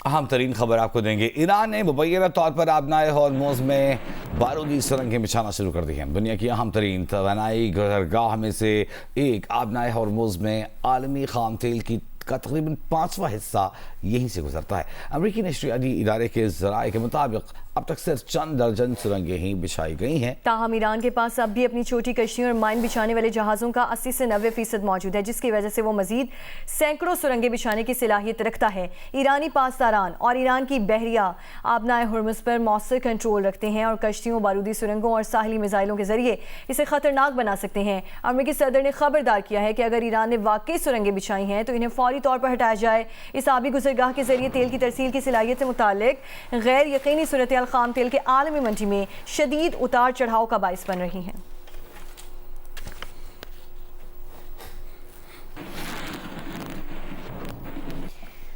अहम तरीन खबर आपको देंगे। ईरान ने मुबैना तौर पर आबनाए हॉर्मोज़ में बारूदी सुरंगें बिछाना शुरू कर दी हैं। दुनिया की अहम तरीन तवानाई गुज़रगाह में से एक आबनाए हॉर्मोज़ में आलमी खाम तेल का तकरीबन 5वां हिस्सा यहीं से गुजरता है। अमरीकी नशरियाती इदारे के ज़राए के मुताबिक अब तक सिर्फ चंद दर्जन सुरंगें ही बिछाई गई हैं। ताहम ईरान के पास अब भी अपनी छोटी कश्तियों और माइन बिछाने वाले जहाज़ों का 80 से 90% मौजूद है, जिसकी वजह से वो मजीद सैकड़ों सुरंगें बिछाने की सलाहियत रखता है। ईरानी पासदारान और ईरान की बहरिया आबनाए हुर्मुज़ पर मौसर कंट्रोल रखते हैं और कश्तियों, बारूदी सुरंगों और साहली मिसाइलों के जरिए इसे खतरनाक बना सकते हैं। अमरीकी सदर ने खबरदार किया है कि अगर ईरान ने वाकई सुरंगें बिछाई हैं तो इन्हें फौरी तौर पर हटाया जाए। इस आबी गुजरगाह के जरिए तेल की तरसील की सलाहियत से मुतालिक गैर यकीनी सूरत खाम तेल के आलमी मंडी में शदीद उतार चढ़ाव का बाइस बन रही हैं।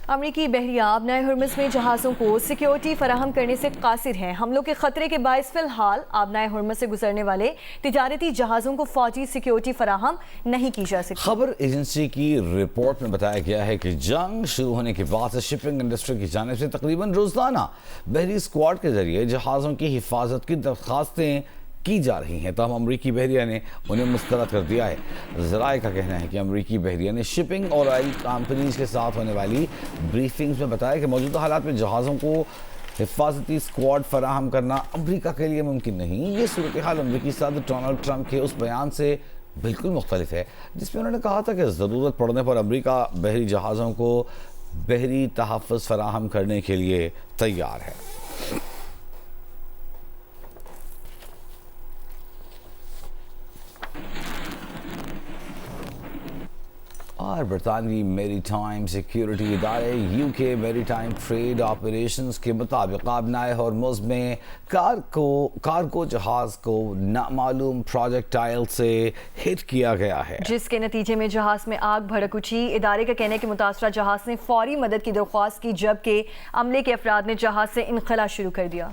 अमरीकी बहरिया आबनाए हुर्मुज़ में जहाज़ों को सिक्योरिटी फराहम करने से कासिर हैं। हमलों के खतरे के बायस फिलहाल आबनाए हुर्मुज़ से गुजरने वाले तिजारती जहाज़ों को फौजी सिक्योरिटी फराहम नहीं की जा सकती। खबर एजेंसी की रिपोर्ट में बताया गया है कि जंग शुरू होने के बाद से शिपिंग इंडस्ट्री की जानिब से तकरीबन रोजाना बहरी स्क्वाड के जरिए जहाज़ों की हिफाजत की दरख्वास्तें की जा रही हैं। तब अमरीकी बहरिया ने उन्हें मुस्तरद कर दिया है। ज़राए का कहना है कि अमरीकी बहरिया ने शिपिंग और ऑयल कंपनीज के साथ होने वाली ब्रीफिंग्स में बताया कि मौजूदा हालात में जहाज़ों को हिफाजती स्क्वाड फराहम करना अमरीका के लिए मुमकिन नहीं। ये सूरत हाल अमरीकी सदर डोनाल्ड ट्रंप के उस बयान से बिल्कुल मुख्तलिफ है जिसमें उन्होंने कहा था कि ज़रूरत पड़ने पर अमरीका बहरी जहाज़ों को बहरी तहफ़्फ़ुज़ फराहम करने के लिए तैयार है। और बरतानवी मेरीटाइम सिक्योरिटी इदारे यूके मेरीटाइम ट्रेड ऑपरेशंस के मुताबिक आबनाए हॉर्मुज़ में कार्गो जहाज़ को नामालूम प्रोजेक्टाइल से हिट किया गया है, जिसके नतीजे में जहाज़ में आग भड़क उठी। इदारे का कहना है कि मुतासरा जहाज़ ने फौरी मदद की दरख्वास्त की, जबकि अमले के अफराद ने जहाज़ से इनखला शुरू कर दिया।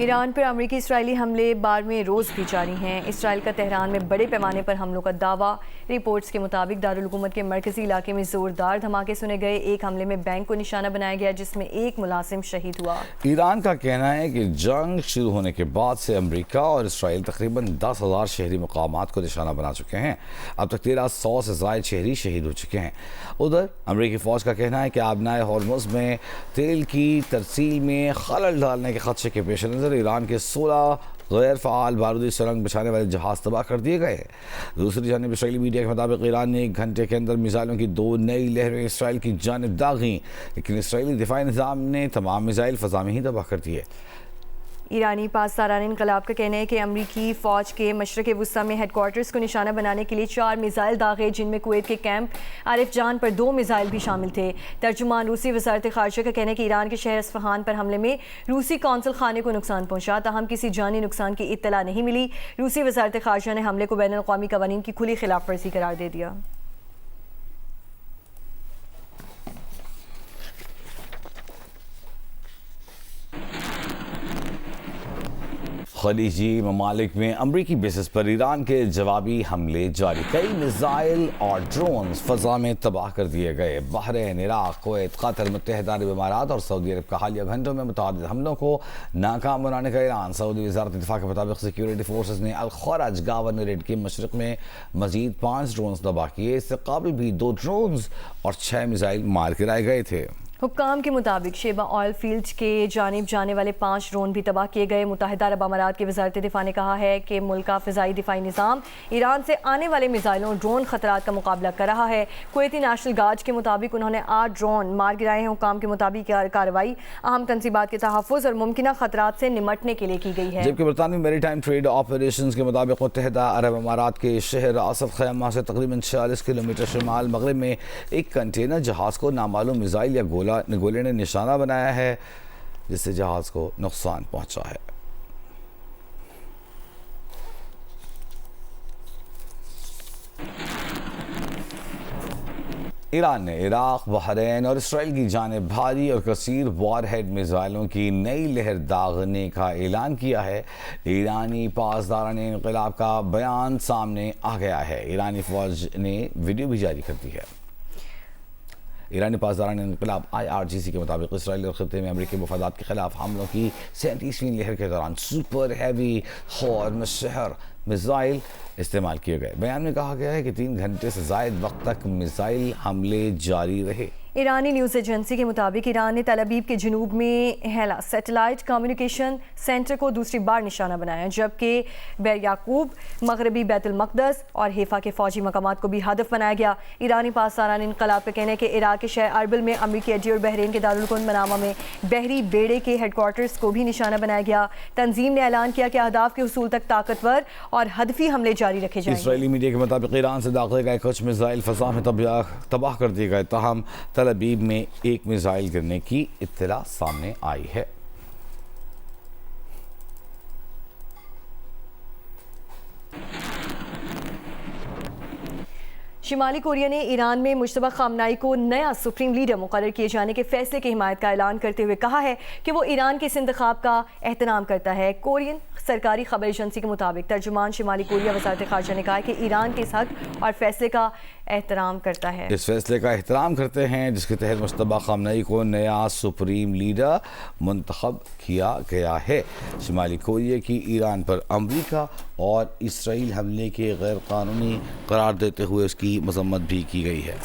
ईरान पर अमरीकी इसराइली हमले बार में रोज़ भी जारी हैं। इसराइल का तेहरान में बड़े पैमाने पर हमलों का दावा। रिपोर्ट्स के मुताबिक दारुल हुकूमत के मरकजी इलाके में ज़ोरदार धमाके सुने गए। एक हमले में बैंक को निशाना बनाया गया जिसमें एक मुलाजिम शहीद हुआ। ईरान का कहना है कि जंग शुरू होने के बाद से अमरीका और इसराइल तकरीबन 10,000 शहरी मकामात को निशाना बना चुके हैं। अब तक 1300 से ज़ायद शहरी शहीद हो चुके हैं। उधर अमरीकी फ़ौज का कहना है कि आबनाए हॉर्मुज़ में तेल की तरसील में खलल डालने के खदशे के पेश नज़र ईरान के 16 गैर फ़ाल बारूदी सुरंग बिछाने वाले जहाज़ तबाह कर दिए गए। दूसरी जानिब इसराइली मीडिया के मुताबिक ईरान ने 1 घंटे के अंदर मिसाइलों की 2 नई लहरें इसराइल की जानिब दागीं, लेकिन इसराइली दिफाई निज़ाम ने तमाम मिसाइल फ़ज़ा में ही तबाह कर दिए। ईरानी पासदारान इनकलाब का कहना है कि अमरीकी फ़ौज के मशरक़ वुस्ता में हेडक्वार्टर्स को निशाना बनाने के लिए 4 मिसाइल दागे, जिनमें कुवैत के कैंप आरिफ जान पर 2 मिसाइल भी शामिल थे। तर्जुमान रूसी वज़ारत ख़ारिजा का कहना है कि ईरान के शहर अस्फ़हान पर हमले में रूसी कौंसल खाने को नुकसान पहुंचा, ताहम किसी जानी नुकसान की इत्तला नहीं मिली। रूसी वज़ारत ख़ारिजा ने हमले को बैनुल-अक़वामी क़वानीन की खुली खिलाफ वर्जी करार दे दिया। खलीजी ममालिक में अमरीकी बेसिस पर ईरान के जवाबी हमले जारी। कई मिसाइल और ड्रोन्स फ़ज़ा में तबाह कर दिए गए। बहरीन, इराक़, कुवैत, कतर, मुत्तहिदा अरब इमारात और सऊदी अरब का हालिया घंटों में मुतअद्दिद हमलों को नाकाम बनाने का ऐलान। सऊदी वज़ारत दिफ़ा के मुताबिक सिक्योरिटी फोर्सेस ने अल ख़रज गवर्नरेट के मशरक़ में मज़ीद 5 ड्रोन्स तबाह किए। इससे कबल भी 2 ड्रोन्स और 6 मिसाइल मार गिराए गए थे। हुक्काम के मुताबिक शेबा ऑयल फील्ड के जानिब जाने वाले 5 ड्रोन भी तबाह किए गए। मुत्तहिदा अरब अमारात की वज़ारत दिफ़ा ने कहा है कि मुल्क का फ़िज़ाई दिफ़ाई निज़ाम ईरान से आने वाले मिसाइलों और ड्रोन ख़तरात का मुकाबला कर रहा है। कुवैती नेशनल गार्ड के मुताबिक उन्होंने 8 ड्रोन मार गिराए हैं। हुक्काम के मुताबिक कार्रवाई अहम तनसीबात के तहफ़्फ़ुज़ और मुमकिन ख़तरात से निमटने के लिए की गई है। जबकि बरतानवी मेरीटाइम ट्रेड ऑपरेशंस के मुताबिक मुत्तहिदा अरब अमारात के शहर असद खैमा से तकरीबन 46 किलोमीटर शुमाल मगरब में एक कंटेनर जहाज़ को नामालूम मिसाइल या गोले ने निशाना बनाया है, जिससे जहाज को नुकसान पहुंचा है। ईरान ने इराक, बहरीन और इसराइल की जानिब भारी और कसीर वॉरहेड मिसाइलों की नई लहर दागने का ऐलान किया है। ईरानी पासदारान इनकलाब का बयान सामने आ गया है। ईरानी फौज ने वीडियो भी जारी कर दी है। ईरानी पासदारान इनकलाब IRGC के मुताबिक इसराइल और खत्ते में अमरीकी मफादात के खिलाफ हमलों की 37वीं लहर के दौरान सुपर हैवी हॉर्मशहर मिसाइल इस्तेमाल किए गए। बयान में कहा गया है कि 3 घंटे से ज़ायद वक्त तक मिसाइल हमले जारी रहे। ईरानी न्यूज़ एजेंसी के मुताबिक ईरान ने तल अबीब के जुनूब में हेला सैटेलाइट कम्युनिकेशन सेंटर को दूसरी बार निशाना बनाया, जबकि बैर याकूब, मगरबी बैतुल मक़दस और हेफा के फौजी मकामात को भी हदफ बनाया गया। ईरानी पासदारान इनकलाब का कहना है कि इराक के शहर अरबिल में अमरीकी अड्डे और बहरीन के दारुल कुन मनामा में बहरी बेड़े के हेडक्वार्टर्स को भी निशाना बनाया गया। तंजीम ने ऐलान किया कि अहदाफ के हुसूल तक ताकतवर और हदफी हमले जारी रखे जाएंगे। इसराइली मीडिया के मुताबिक ईरान से दाखिल गए कुछ मिसाइल फ़ज़ा में तबाह कर दिए गए, ताहम तल अबीब में एक मिसाइल गिरने की इत्तला सामने आई है। शिमाली कोरिया ने ईरान में मुश्तबा खामनाई को नया सुप्रीम लीडर मुकर्रर किए जाने के फैसले की हिमायत का ऐलान करते हुए कहा है कि वो ईरान के इस इंतखाब का एहतराम करता है। कोरियन सरकारी खबर एजेंसी के मुताबिक तर्जुमान शिमाली कोरिया वज़ारत ख़ारजा ने कहा है कि ईरान के इस हक और फैसले का एहतराम करता है। इस फैसले का एहतराम करते हैं जिसके तहत मुश्तबा खामनेई को नया सुप्रीम लीडर मुंतखब किया गया है। शिमाली कोरिया की ईरान पर अमरीका और इसराइल हमले के गैर कानूनी करार देते हुए उसकी मजम्मत भी की गई है।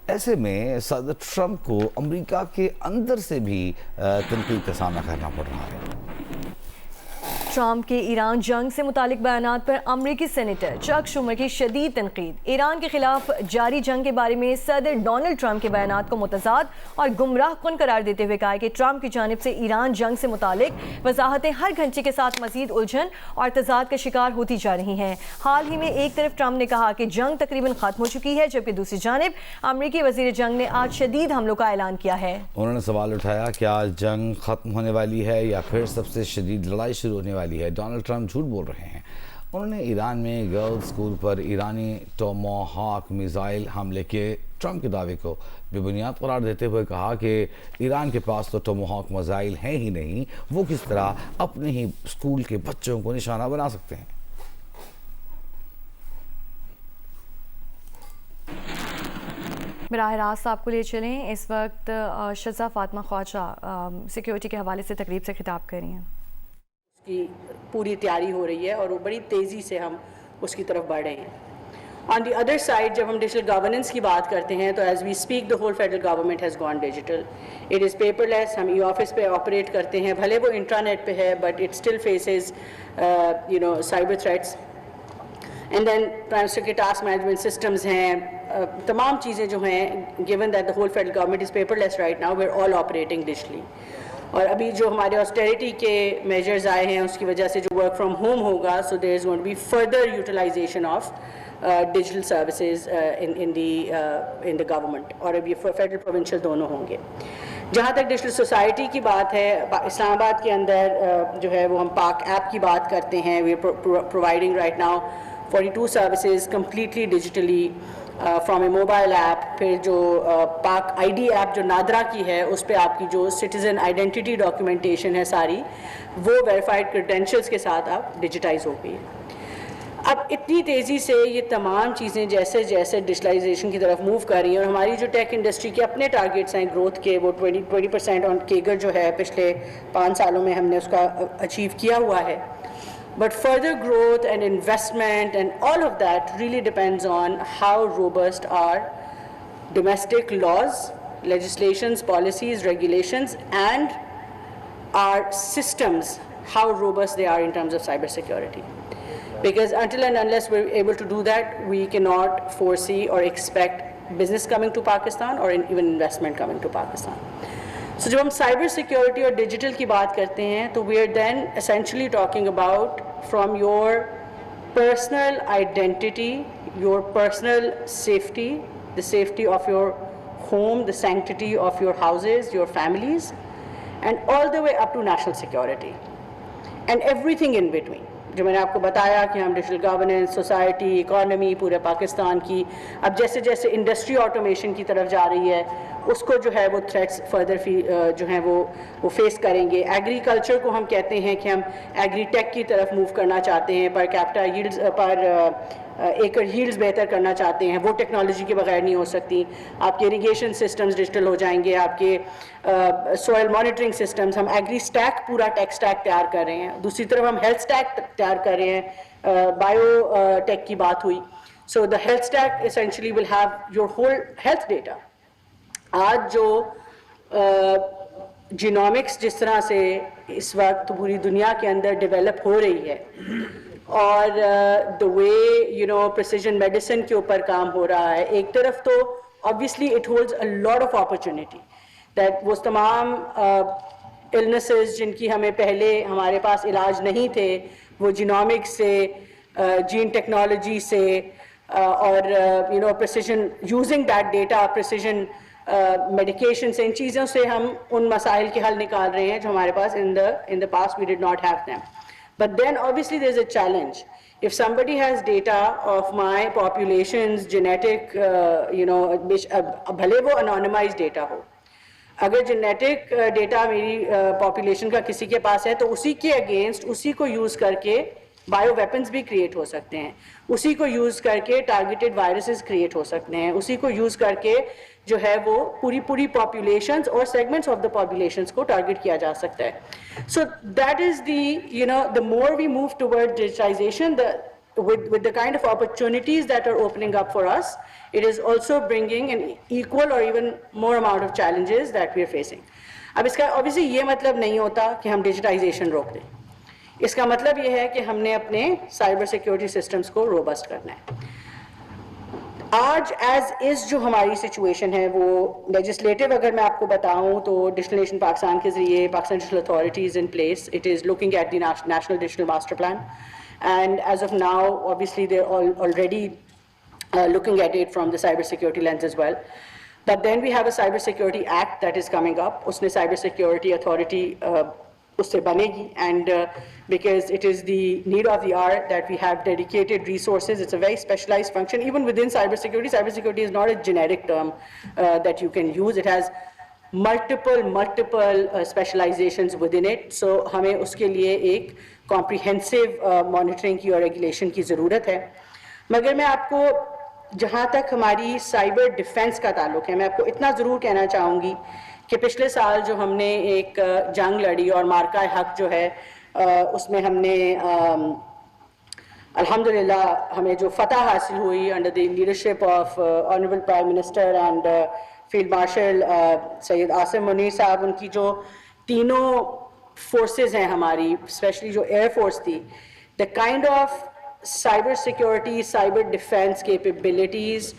ऐसे में सदर ट्रंप को अमेरिका के अंदर से भी तनकीद का सामना करना पड़ रहा है। ट्रंप के ईरान जंग से मुतालिक बयानात पर अमरीकी सेनेटर चक शुमर की शदीद तनकीद। ईरान के खिलाफ जारी जंग के बारे में सदर डोनाल्ड ट्रंप के बयानात को मुतज़ाद और गुमराहकुन करार देते हुए कहा कि ट्रंप की जानिब से ईरान जंग से मुतालिक वजाहतें हर घंटे के साथ मजीद उलझन और तजाद का शिकार होती जा रही हैं। हाल ही में एक तरफ ट्रंप ने कहा कि जंग तकरीबन ख़त्म हो चुकी है, जबकि दूसरी जानिब अमरीकी वज़ीर जंग ने आज शदीद हमलों का ऐलान किया है। उन्होंने सवाल उठाया कि आज जंग ख़त्म होने वाली है या फिर सबसे शदीद लड़ाई शुरू होने वाली है। डोनाल्ड ट्रंप झूठ बोल रहे हैं। उन्होंने ईरान में गर्ल्स स्कूल पर ईरानी टोमाहॉक मिसाइल हमले के ट्रंप के दावे को बेबुनियाद करार देते हुए कहा कि ईरान के पास तो टोमाहॉक मिसाइल हैं ही नहीं, वो किस तरह अपने ही स्कूल के बच्चों को निशाना बना सकते हैं। बराह रास्त आपको ले चलें। इस वक्त शज़ा फातिमा ख्वाजा सिक्योरिटी के हवाले से तकरीब से खिताब कर रही हैं। की पूरी तैयारी हो रही है और वो बड़ी तेज़ी से हम उसकी तरफ बढ़ रहे हैं। ऑन दी अदर साइड जब हम डिजिटल गवर्नेंस की बात करते हैं तो as we speak the whole federal government has gone digital. It is paperless. हम ऑफिस पे ऑपरेट करते हैं, भले वो इंट्रानेट पे है but it still faces cyber threats. And then prime minister के टास्क मैनेजमेंट सिस्टम्स हैं, तमाम चीज़ें जो हैं, given that the whole federal government is paperless right now, we are all operating digitally. और अभी जो हमारे ऑस्टेरिटी के मेजर्स आए हैं उसकी वजह से जो वर्क फ्रॉम होम होगा, so there is going to be further utilisation of digital services in the government, और अभी फेडरल प्रोविंशियल दोनों होंगे। जहाँ तक डिजिटल सोसाइटी की बात है, इस्लामाबाद के अंदर जो है वो हम पाक ऐप की बात करते हैं। We are providing right now 42 services completely digitally from a mobile app. फिर जो पाक ID ऐप जो नादरा की है उस पर आपकी जो सिटीज़न आइडेंटिटी डॉक्यूमेंटेशन है सारी, वो वेरीफाइड क्रेडेंशियल्स के साथ आप डिजिटाइज हो गई है। अब इतनी तेज़ी से ये तमाम चीज़ें जैसे जैसे डिजिटलाइजेशन की तरफ मूव कर रही हैं, और हमारी जो टेक इंडस्ट्री के अपने टारगेट्स हैं ग्रोथ के, वो 20% ऑन केगर जो है पिछले 5 सालों में हमने उसका अचीव किया हुआ है। But further growth and investment and all of that really depends on how robust our domestic laws, legislations, policies, regulations, and our systems, how robust they are in terms of cybersecurity. Because until and unless we're able to do that, we cannot foresee or expect business coming to Pakistan or even investment coming to Pakistan. So जब हम cyber security और digital की बात करते हैं तो we are then essentially talking about from your personal identity, your personal safety, the safety of your home, the sanctity of your houses, your families, and all the way up to national security. And everything in between. जो मैंने आपको बताया कि हम digital governance, society, economy पूरे पाकिस्तान की, अब जैसे जैसे इंडस्ट्री ऑटोमेशन की तरफ जा रही है उसको जो है वो थ्रेट्स फर्दर जो हैं वो फेस करेंगे। एग्रीकल्चर को हम कहते हैं कि हम एग्री टेक की तरफ मूव करना चाहते हैं, पर कैपिटा यील्ड्स पर एकड़ यील्ड्स बेहतर करना चाहते हैं, वो टेक्नोलॉजी के बगैर नहीं हो सकती। आपके इरिगेशन सिस्टम्स डिजिटल हो जाएंगे, आपके सॉइल मॉनिटरिंग सिस्टम्स, हम एग्री स्टैक पूरा टेक स्टैक तैयार कर रहे हैं। दूसरी तरफ हम हेल्थ स्टैक तैयार कर रहे हैं, बायो टेक की बात हुई। So the health stack essentially will have your whole health data. आज जो जीनोमिक्स जिस तरह से इस वक्त पूरी दुनिया के अंदर डेवलप हो रही है और द वे प्रिसिजन मेडिसिन के ऊपर काम हो रहा है, एक तरफ तो obviously it holds a lot of opportunity that वो तमाम इलनेसेस जिनकी हमें पहले हमारे पास इलाज नहीं थे, वो जीनोमिक्स से, जीन टेक्नोलॉजी से और precision using that data, precision medication से, इन चीज़ों से हम उन मसाइल के हल निकाल रहे हैं जो हमारे पास in the past we did not have them. But then obviously there's a challenge. If somebody has data of my population's genetic, भले वो anonymized data हो, अगर genetic data मेरी population का किसी के पास है तो उसी के against, उसी को use करके बायो वेपन्स भी क्रिएट हो सकते हैं, उसी को यूज़ करके टारगेटेड वायरसेस क्रिएट हो सकते हैं, उसी को यूज़ करके जो है वो पूरी पॉपुलेशंस और सेगमेंट्स ऑफ द पॉपुलेशंस को टारगेट किया जा सकता है। So that is the more we move toward digitisation, with the kind of opportunities that are opening up for us, it is also bringing an equal or even more amount of challenges that we are facing. अब इसका obviously ये मतलब नहीं होता कि हम digitisation रोक दें। इसका मतलब ये है कि हमने अपने साइबर सिक्योरिटी सिस्टम्स को रोबस्ट करना है। आज एज इज जो हमारी सिचुएशन है वो लेजिस्लेटिव, अगर मैं आपको बताऊं तो डिजिटल नेशन पाकिस्तान के जरिए Pakistan digital authorities in place, it is looking at the national digital master plan and as of now obviously they already looking at it from the cyber security lens as well. But then we have a cyber security act that is coming up. उसने cyber security authority उससे बनेगी, and because it is the need of the hour that we have dedicated resources. It's a very specialized function. Even within cybersecurity is not a generic term that you can use. It has multiple specializations within it. So हमें उसके लिए एक comprehensive monitoring की और regulation की ज़रूरत है। मगर मैं आपको जहाँ तक हमारी साइबर डिफेंस का ताल्लुक है, मैं आपको इतना ज़रूर कहना चाहूँगी कि पिछले साल जो हमने एक जंग लड़ी और मार्का हक जो है उसमें हमने अल्हम्दुलिल्लाह हमें जो फतह हासिल हुई under the leadership of honourable prime minister and field marshal Syed Asim Munir साहब, उनकी जो तीनों फोर्सेस हैं हमारी, स्पेशली जो एयर फोर्स थी, the kind of cyber security, cyber defense capabilities,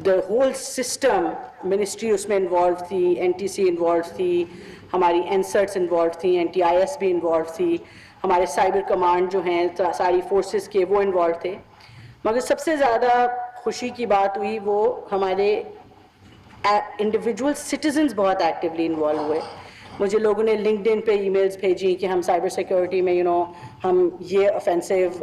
the whole system, ministry उसमें involved थी, NTC involved थी, हमारी NSERTs involved थी, NTIS भी involved थी, हमारे cyber command जो हैं सारी forces के वो involved थे। मगर सबसे ज़्यादा खुशी की बात हुई वो हमारे individual citizens बहुत actively involved हुए। मुझे लोगों ने लिंक्डइन पे ईमेल्स भेजी कि हम साइबर सिक्योरिटी में हम ये ऑफेंसिव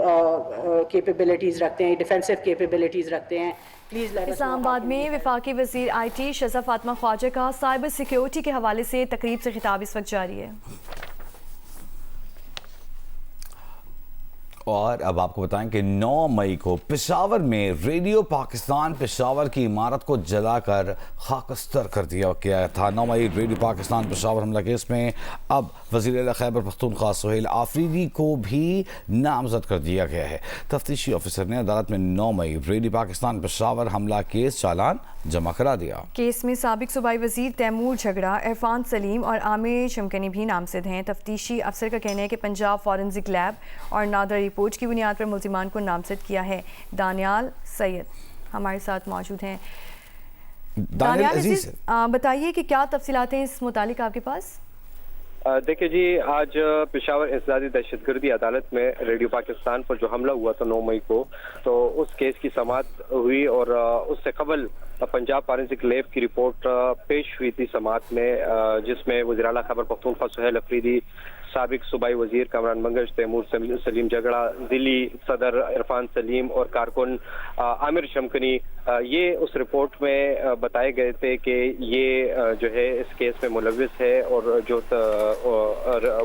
कैपेबिलिटीज़ रखते हैं, डिफेंसिव कैपेबिलिटीज़ रखते हैं, please let us know. Islamabad में वफाकी वज़ीर IT शज़ा फातिमा ख्वाजा का साइबर सिक्योरिटी के हवाले से तकरीब से खिताब इस वक्त जारी है। और अब आपको बताएं कि 9 मई को पेशावर में रेडियो पाकिस्तान पेशावर की इमारत को जलाकर खाकस्तर कर दिया गया था। 9 मई रेडियो पाकिस्तान पेशावर हमला केस में अब वज़ीर खैबर पख्तूनख्वा सुहेल आफरीदी को भी नामजद कर दिया गया है। तफ्तीशी ऑफिसर ने अदालत में 9 मई रेडियो पाकिस्तान पेशावर हमला केस चालान जमा करा दिया। केस में साबिक सूबाई वज़ीर तैमूर झगड़ा, इरफान सलीम और आमिर शमकनी भी नामजद हैं। तफ्तीशी अफसर का कहना है कि पंजाब फॉरेंसिक लैब और नादर रिपोर्ट की बुनियाद पर मुल्जिमान को नामजद किया है। दानियाल सैयद हमारे साथ मौजूद हैं। दानियाल अजीज, बताइए कि क्या तफसीलात हैं इस मुतालिक आपके पास? देखिए जी, आज पेशावर इंसदादी दहशतगर्दी अदालत में रेडियो पाकिस्तान पर जो हमला हुआ था 9 मई को, तो उस केस की समाअत हुई और उससे कबल पंजाब फॉरेंसिक लैब की रिपोर्ट पेश हुई थी समाअत में, जिसमें वज़ीर आला खैबर पख्तूनख्वा सुहेल आफरीदी साबिक सूबाई वजीर कामरान मंगश, तैमूर सलीम झगड़ा, जिली सदर इरफान सलीम और कारकुन आमिर शमकनी, ये उस रिपोर्ट में बताए गए थे कि ये जो है इस केस में मुलविस है और जो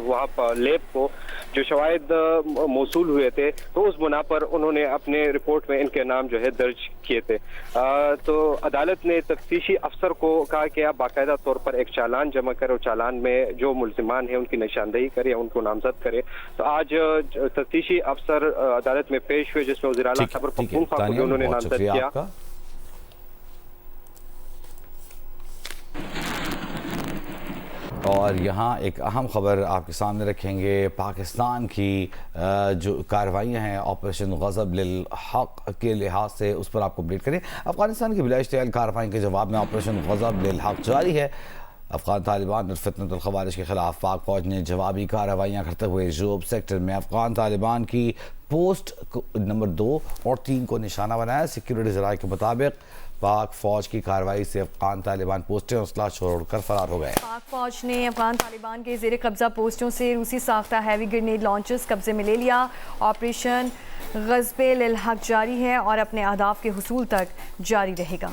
वहाँ पर लैब को जो शवाहिद मौसूल हुए थे तो उस बुना पर उन्होंने अपने रिपोर्ट में इनके नाम जो है दर्ज किए थे। तो अदालत ने तफ्तीशी अफसर को कहा कि आप बाकायदा तौर पर एक चालान जमा करें और चालान में जो मुल्जिमान है उनकी निशानदेही करें, उनको नामजद करें। तो आज तफ्तीशी अफसर अदालत में पेश हुए जिसमें वज़ीर आला खैबर पख्तूनख्वा को उन्होंने नामजद किया। और यहाँ एक अहम खबर आपके सामने रखेंगे। पाकिस्तान की जो कार्रवाइयाँ हैं ऑपरेशन गज़ब लिल हक के लिहाज से उस पर आपको अपडेट करें। अफगानिस्तान की बिलाइश्तियाल कार्रवाई के जवाब में ऑपरेशन गज़ब लिल हक जारी है। अफगान तालिबान और फितनतुल खवारिज के खिलाफ पाक फौज ने जवाबी कार्रवाइयाँ करते हुए जोब सेक्टर में अफगान तालिबान की पोस्ट नंबर 2 और 3 को निशाना बनाया। सिक्योरिटी ज़राए के मुताबिक पाक फौज की कार्रवाई से अफगान तालिबान पोस्टें असला छोड़कर फरार हो गए। पाक फौज ने अफगान तालिबान के ज़ेर कब्जा पोस्टों से रूसी साख्ता हैवी ग्रेनेड लॉन्चर्स कब्जे में ले लिया। ऑपरेशन गज़ब लिल हक जारी है और अपने अहदाफ के हुसूल तक जारी रहेगा।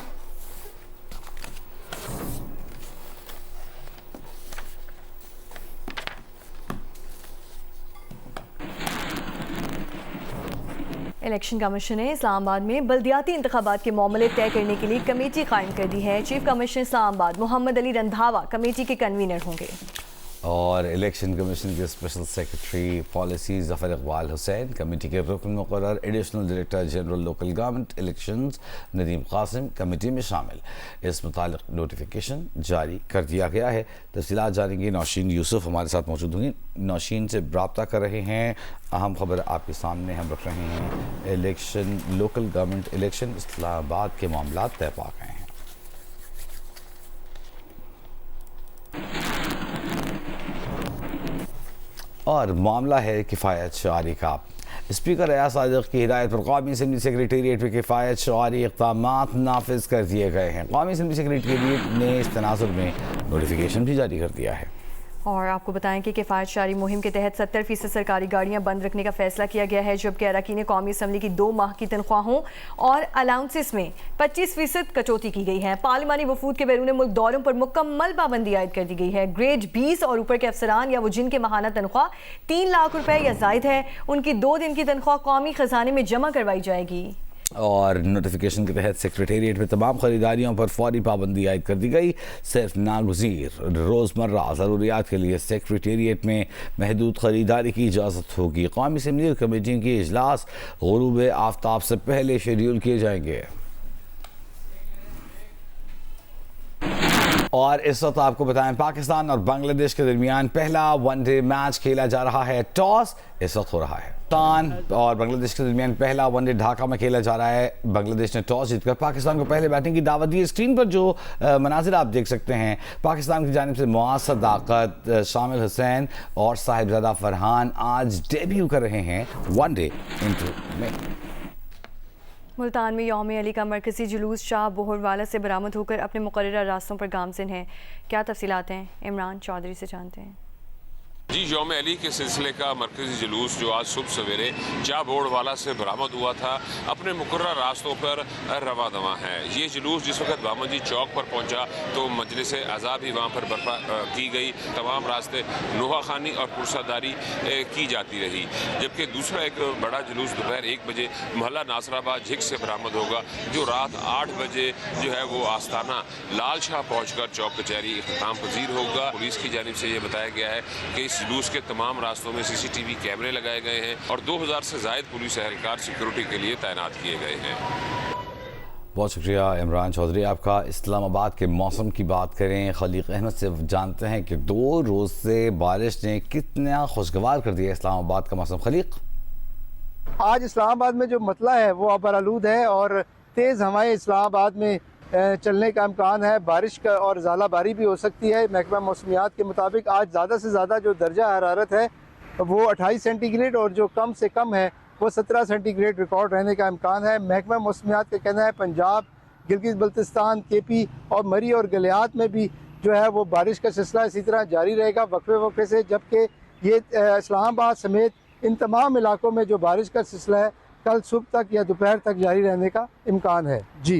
इलेक्शन कमीशन ने इस्लामाबाद में बल्दियाती इंतखाबात के मामले तय करने के लिए कमेटी कायम कर दी है। Chief commissioner Islamabad Mohammad Ali Randhawa committee के कन्वीनर होंगे। और इलेक्शन कमीशन के special secretary policy Zafar Iqbal Hussain, committee के रुकन मुक़र्रर additional director general local government elections Nadeem Qasim committee में शामिल। इस मुतालिक नोटिफिकेशन जारी कर दिया गया है। तफसीलात जानेंगे नौशीन यूसुफ हमारे साथ मौजूद होंगी, नौशीन से रब्ता कर रहे हैं। अहम खबर आपके सामने हम रख रहे हैं। Election local government election Islamabad के मामला तय पा गए हैं। और मामला है किफ़ायत शुआरी का। स्पीकर एयाज सादिक की हिदायत पर कौमी असम्बली सेक्रेटेरिएट में किफ़ायत शुआरी इक़दामात नाफिज कर दिए गए हैं। कौमी असम्बली सेक्रेटेरिएट ने इस तनाजुर में नोटिफिकेशन भी जारी कर दिया है। और आपको बताएं कि किफ़ायत शारी मुहिम के तहत 70% सरकारी गाड़ियां बंद रखने का फैसला किया गया है, जबकि अरकान कौमी असम्बली की 2 माह की तनख्वाहों और अलाउंसेस में 25% कटौती की गई है। पार्लिमानी वफूद के बैरून मुल्क दौरों पर मुकम्मल पाबंदी आयद कर दी गई है। ग्रेड 20 और ऊपर के अफसरान या वो जिनके माहाना तनख्वाह 3 लाख रुपए या जायद है, उनकी 2 दिन की तनख्वाह कौमी खजाने में जमा करवाई जाएगी। और नोटिफिकेशन के तहत सेक्रेटेरिएट में तमाम खरीदारियों पर फौरी पाबंदी आयद कर दी गई। सिर्फ नागुज़ीर रोज़मर्रा ज़रूरियात के लिए सेक्रेटेरिएट में महदूद खरीदारी की इजाज़त होगी। कौमी असम्बली कमेटियों के इजलास गुरूब आफ्ताब से पहले शेड्यूल किए जाएंगे। और इस वक्त आपको बताएं पाकिस्तान और बांग्लादेश के दरमियान पहला वनडे मैच खेला जा रहा है। टॉस इस वक्त हो रहा है। पाकिस्तान और बांग्लादेश के दरमियान पहला वनडे ढाका में खेला जा रहा है। बांग्लादेश ने टॉस जीतकर पाकिस्तान को पहले बैटिंग की दावत दी। स्क्रीन पर जो मनाजिर आप देख सकते हैं, पाकिस्तान की जानिब से मुआज़ सदाकत, शामिल हुसैन और साहिबजादा फरहान आज डेब्यू कर रहे हैं वनडे इंटरव्यू में। मुल्तान में यौम अली का मरकज़ी जुलूस शाह बोहरवाला से बरामद होकर अपने मुकर्ररा रास्तों पर गामज़िन है। क्या तफसीलात हैं, इमरान चौधरी से जानते हैं। जी, यौम अली के सिलसिले का मरकज़ी जुलूस जो आज सुबह सवेरे शाह बोहरवाला से बरामद हुआ था, अपने मुकर्रर रास्तों पर रवा दवा है। ये जुलूस जिस वक्त बामजी चौक पर पहुंचा तो मजलिस आज़ा भी वहाँ पर बर्पा की गई। तमाम रास्ते नुहाखानी और पुरसादारी की जाती रही, जबकि दूसरा एक बड़ा जुलूस दोपहर 1 बजे मोहल्ला नासराबाद झिक से बरामद होगा, जो रात 8 बजे जो है वो आस्ताना लाल शाह पहुँच कर चौक कचहरी इख्तिताम पजीर होगा। पुलिस की जानिब से ये बताया गया है कि इस जुलूस के तमाम रास्तों में CCTV कैमरे लगाए गए हैं और 2000 से ज़ायद पुलिस एहलकार सिक्योरिटी के लिए तैनात किए गए हैं। बहुत शुक्रिया इमरान चौधरी आपका। इस्लामाबाद के मौसम की बात करें, खलीक अहमद से जानते हैं कि 2 रोज़ से बारिश ने कितना खुशगवार कर दिया इस्लामाबाद का मौसम। खलीक, आज इस्लामाबाद में जो मतला है वो अबरालूद है और तेज़ हवाएं इस्लामाबाद में चलने का इम्कान है। बारिश का और ज़ालाबारी भी हो सकती है। महकमा मौसमियात के मुताबिक आज ज़्यादा से ज़्यादा जो दर्जा हरारत है वो 28 सेंटीग्रेड और जो कम से कम है वो 17 सेंटीग्रेड रिकॉर्ड रहने का इम्कान है। महकमा मौसमियात का कहना है पंजाब, गिलगित बल्तिस्तान, KP और मरी और गलियात में भी जो है वो बारिश का सिलसिला इसी तरह जारी रहेगा वक्फे वक्फे से, जबकि ये इस्लामाबाद समेत इन तमाम इलाकों में जो बारिश का सिलसिला है कल सुबह तक या दोपहर तक जारी रहने का इम्कान है। जी।